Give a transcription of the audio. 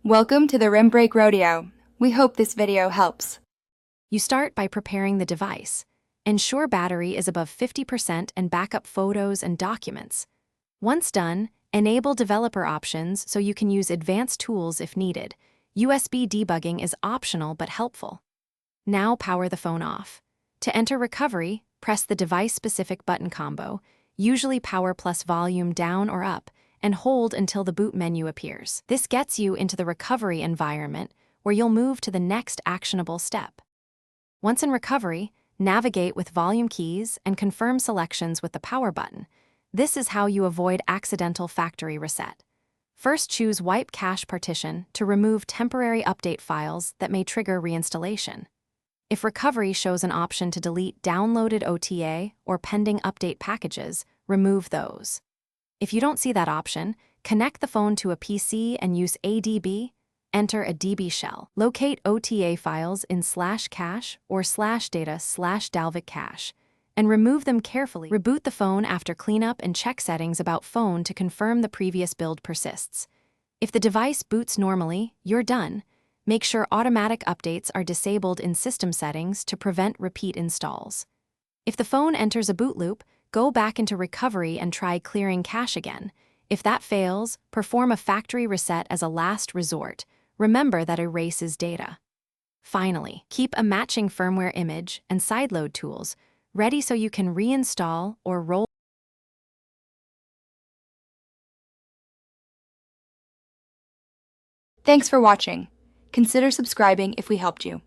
Welcome to the Rim Break Rodeo. We hope this video helps. You start by preparing the device. Ensure battery is above 50% and back up photos and documents. Once done, enable developer options so you can use advanced tools if needed. USB debugging is optional but helpful. Now power the phone off. To enter recovery, press the device-specific button combo, usually power plus volume down or up, and hold until the boot menu appears. This gets you into the recovery environment, where you'll move to the next actionable step. Once in recovery, navigate with volume keys and confirm selections with the power button. This is how you avoid accidental factory reset. First, choose Wipe Cache Partition to remove temporary update files that may trigger reinstallation. If recovery shows an option to delete downloaded OTA or pending update packages, remove those. If you don't see that option, connect the phone to a PC and use ADB. Enter a DB shell. Locate OTA files in /cache or /data/Dalvik cache, and remove them carefully. Reboot the phone after cleanup and check settings about phone to confirm the previous build persists. If the device boots normally, you're done. Make sure automatic updates are disabled in system settings to prevent repeat installs. If the phone enters a boot loop, go back into recovery and try clearing cache again. If that fails, perform a factory reset as a last resort. Remember that erases data. Finally, keep a matching firmware image and sideload tools ready so you can reinstall or roll. Thanks for watching. Consider subscribing if we helped you.